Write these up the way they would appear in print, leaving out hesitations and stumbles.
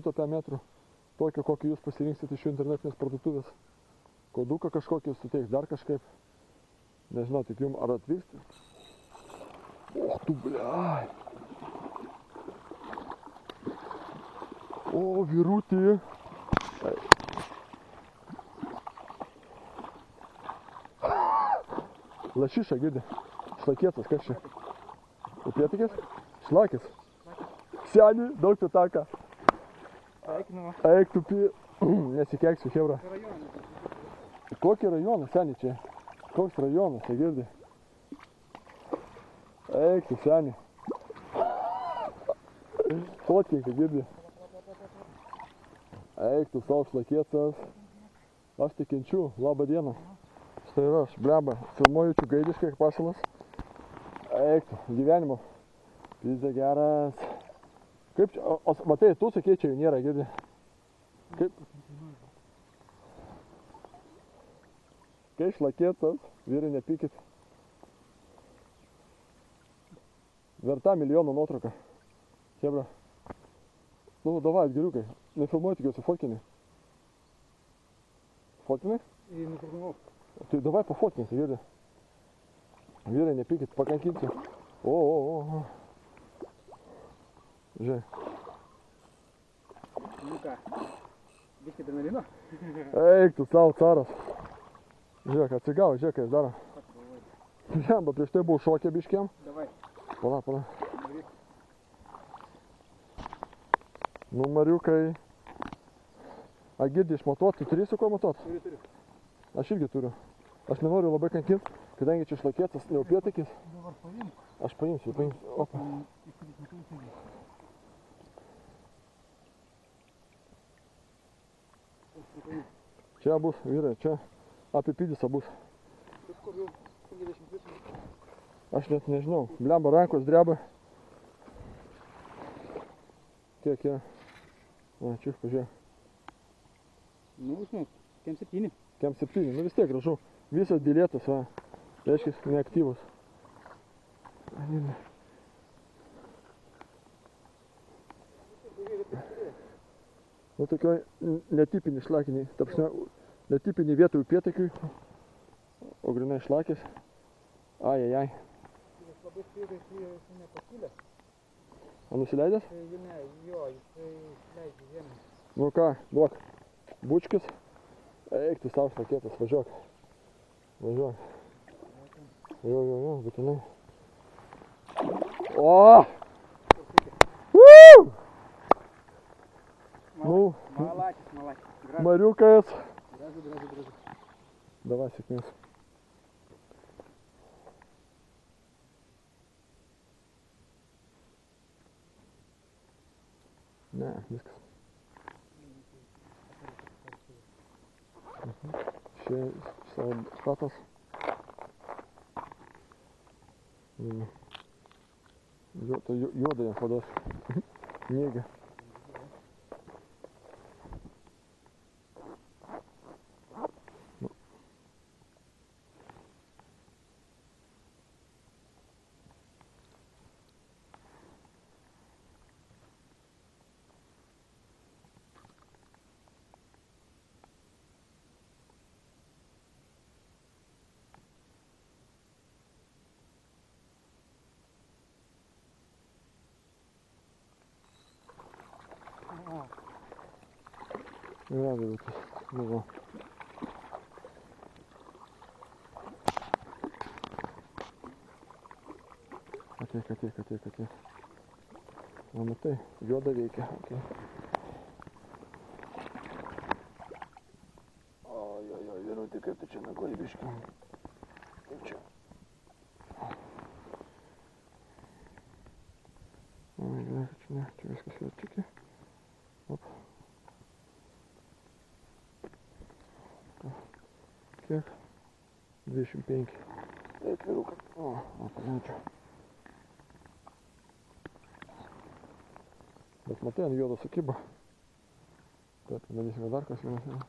100 metrų, tokio, kokį jūs pasirinksit iš jų internetinės parduotuvės. Koduką kažkokį suteiks, dar kažkaip. Nežinau, tik jums ar atvykti. O, tu, bliai. O, vyrutį. Lašiša, girdi. Šlakėtas, kas čia? Upėtakis? Šlakis. Senį, daug pitaka. Eik tu nesikeksiu, hebra. Kokį rajoną, senį čia? Koks rajonas, tai girdi? Eik tu, senį. Fotkinka, girdi. Eik tu, savo šlakėtas. Aš tik kenčiu, labą dieną. Štai yra aš, bleba, filmuoju čia gaidiškai, kaip pašalas. Eik tu, gyvenimo. Pizda geras. Kaip čia, o matai, tu sakei, čia jų nėra, girdi. Kaip? Kai šlakėtas, vyrai nepykit. Verta milijono nuotrauką. Hebra. Nu, davai, geriukai. Nefilmuoju, tikiuosi, fotkinį. Fotkinai? Nefilmuoju. Tai davai pafotkinti, girdi. Vyrai nepykit, pakankinti. O. Žiūrėk. Nu ką, biškį adrenalino? Eik tu, savo caras. Žiūrėk, atsigavo, žiūrėk, ką jis daro. Žemba, prieš tai buvo šokė biškiam. Davai. Pala. Nu, Mariukai. A, girdi, išmatuot, tu turi su kuo matuot? Turiu. Aš irgi turiu. Aš nenoriu labai kankint, kadangi čia šlakėtas, ne upėtakis. Dabar paimk. Aš paimsiu. Opa. Čia bus, vyrai, čia apie pidisą bus. Kažkur jau 50 metrų. Aš net nežinau. Blemba, rankos dreba. Kiek jie? Na, čia, pažiūrėk. Nu, žinau, kem 7. Kem 7, nu vis tiek gražu. Visas dėlėtas, va. Reiškia, neaktyvus. Nu, tokioj netipinį šlakinį, tapsne, netipinį vietą upėtakiui, o grinai šlakis. Ai. Jis labai spėdai, jis nepakilęs. O nusileidęs? Ne, jo, jisai leidžia žemę. Nu ką, duok. Bučkis. Eik tu savo šlakėtas, važiuok. Jo, būtinai. O! Nu, Malačis. Mariukas. Gražu. Davai, sėkmės. Ne, viskas. Čia savo šatas. Tai juoda jam pados. Nėgia. Радуйтесь. Ну, Ateik. O, matai, juoda veikia. Okay. Oi, vyrutį, kaip tu čia mėgoji biškį. Kaip čia. Oi, gerai, kad čia ne. Čia viskas yra tiki. Op. Kiek? 25. Eik, vyruką. O, paleidžiu. Bet matai, ant juodo sukiba. Taip, darysime dar kas vienas yra.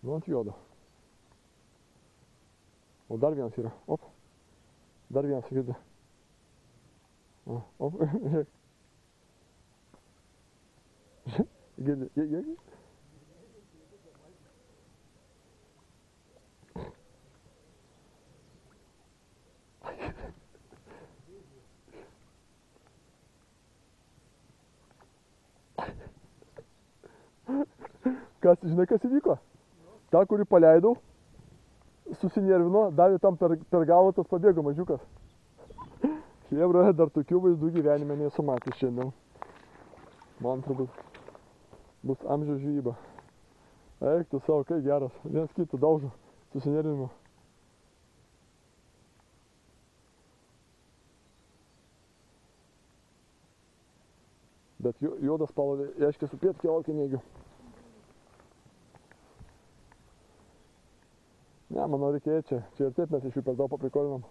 Nu, ant juodo. O dar vienas yra. Op. Dar vienas girdi. Op. Girdi. Gel. Žinai, kas įvyko? Ta, kurį paleidau, susinervino, davė tam per galvą, tas pabėgo mažiukas. Chebra, dar tokių vaizdų gyvenime nesu matęs šiandien. Man turbūt bus amžiaus žvejyba. Eik tu savo, kai geras, viens kitą daužo, susinervino. Bet juodas spalva, reiškia, su pietkė alkį neigiu. Ne, manau, reikėjo čia. Čia ir taip mes iš jų per daug paprikolinam.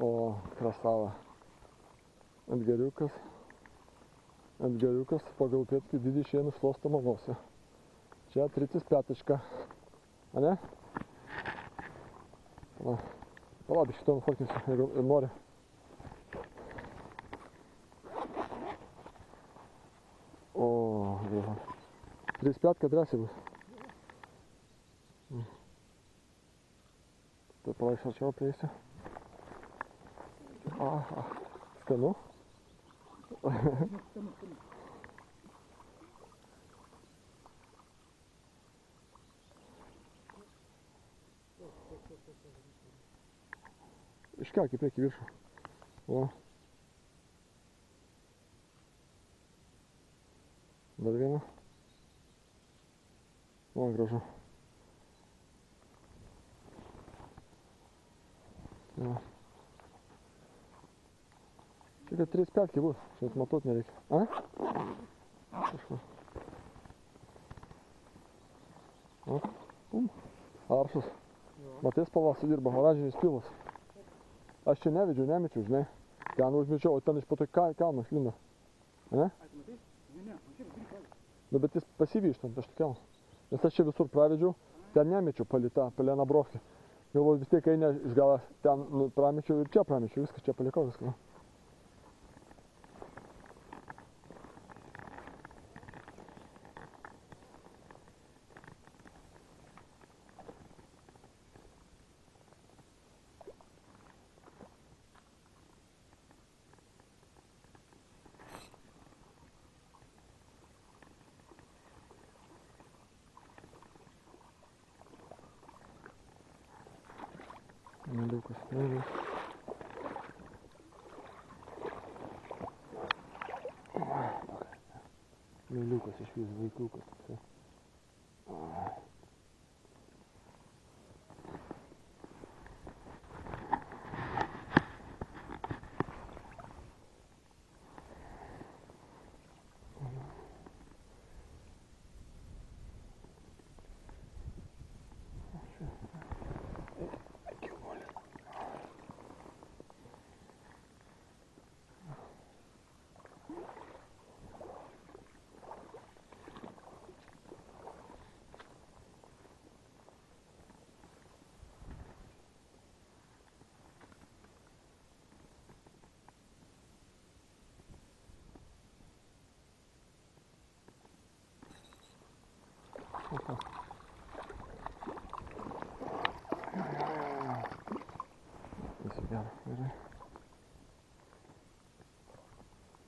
O, krasava. Antgariukas pagal pėtkį didį šienų šluostama nosį. Čia 35. Ane? Palauk, šitą nufotkinsiu, jeigu nori. O, gražu. 35 drąsiai bus. Tai palaik šarčiau prieisiu. Aha, skanu. Iškelk į priekį viršų. O. Dar vieną. O, gražu. Jo. Čia kad 35 bus, čia matot nereikia. A? Kažkur. O, aršas. Matai spalva sudirba, oranžinis pilas. Aš čia nemečiau, žinai. Ten užmečiau, o ten iš po to kalnas linda. Ne? Nu, bet jis pasivyja iš ten, aš tokiam. Nes aš čia visur pravedžiau, ten nemečiau palei nabrofkę. Galvoju, vis tiek eina iš galas, ten pramečiau ir čia pramečiau, viskas čia palikau, viską. Meliukas, Meliukas iš vis vaikukas. Visi gerai.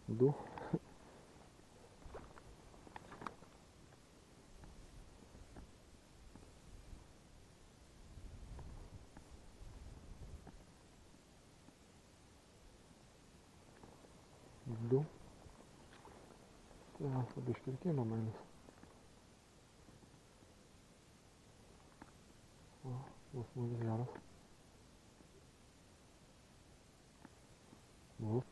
Du. Du. Ja, labai iškirkimo mainas. O, smūgis geras. O.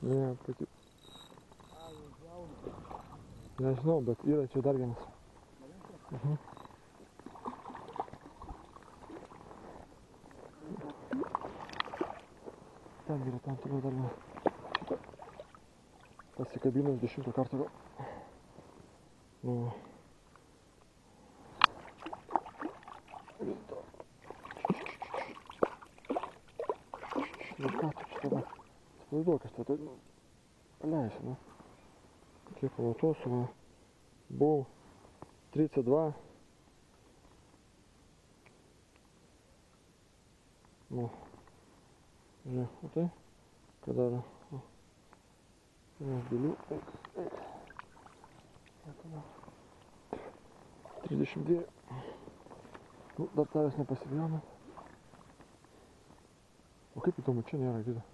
Ne, pati. A, jau jauna. Nežinau, bet yra čia dar vienas. Malinko? Ten yra, ten toliau dar vienas. Šitą pasikabinus 10 kartų gal. Nu. Vis dar. Nu ką tu čia dabar? Spalduok, aš tada paleisiu, nu. Kiek pamatuosiu, va. Buvau 32. Nu. Žiūrėk, matai? Ką daro? Mes gilių. Eik, eik. 32. Nu, dar tavęs nepasivijome. O kaip įdomu, čia nėra gido.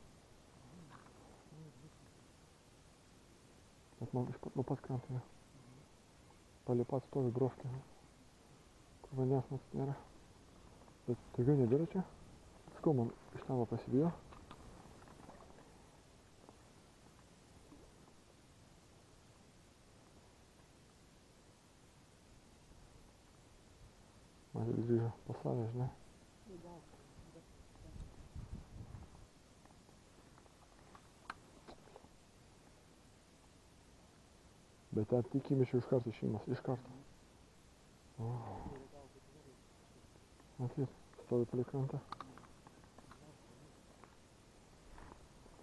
Bet man iš pat nuo pat kranto ne. Palei pat stovi brovkė. Kur vandens mums nėra. Bet daugiau nebėra čia. Sakau, man iš tavo pasivijo. Man grįžo pas save, žinai. Bet ten tik įmečiau iš karto šeimas, iš karto. Matyt, stovi palei krantą.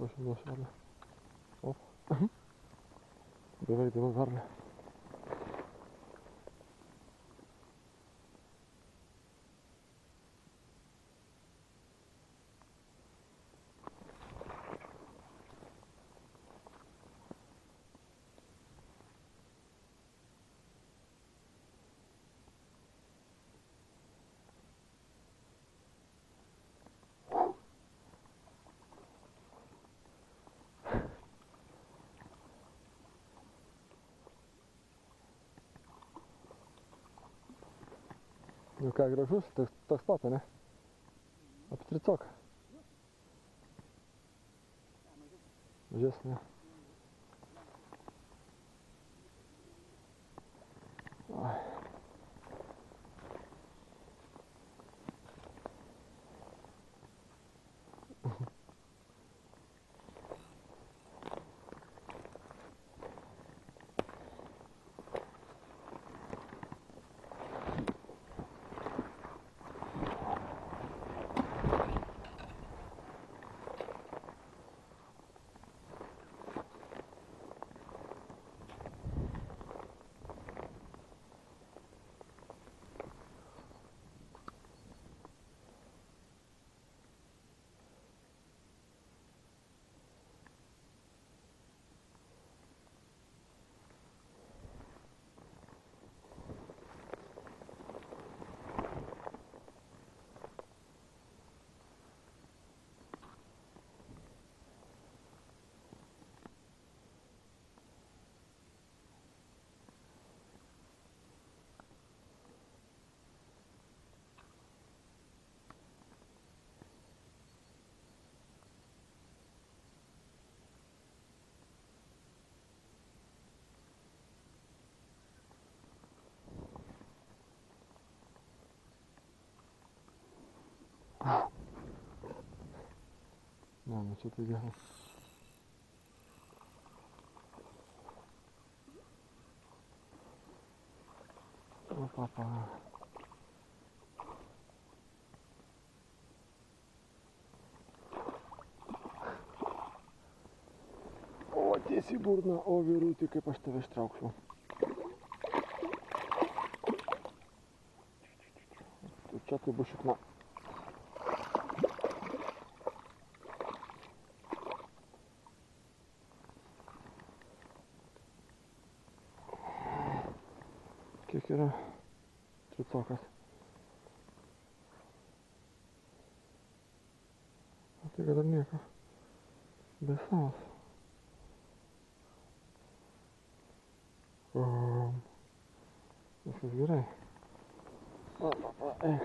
Aš jau duosiu varlę. Op. Beveik dabar varlę. Nu ką, gražus, toks pat, ne? Apie tricoką. Mažesnė. Ai. Ne, nu čia tai geras. O, papa. O, tiesiai burna, o vyrutį, kaip aš tave ištrauksiu. Čia tai bus šikna. Kiek yra tricokas. O tai gal dar nieko. Be savas. Viskas gerai. Eik.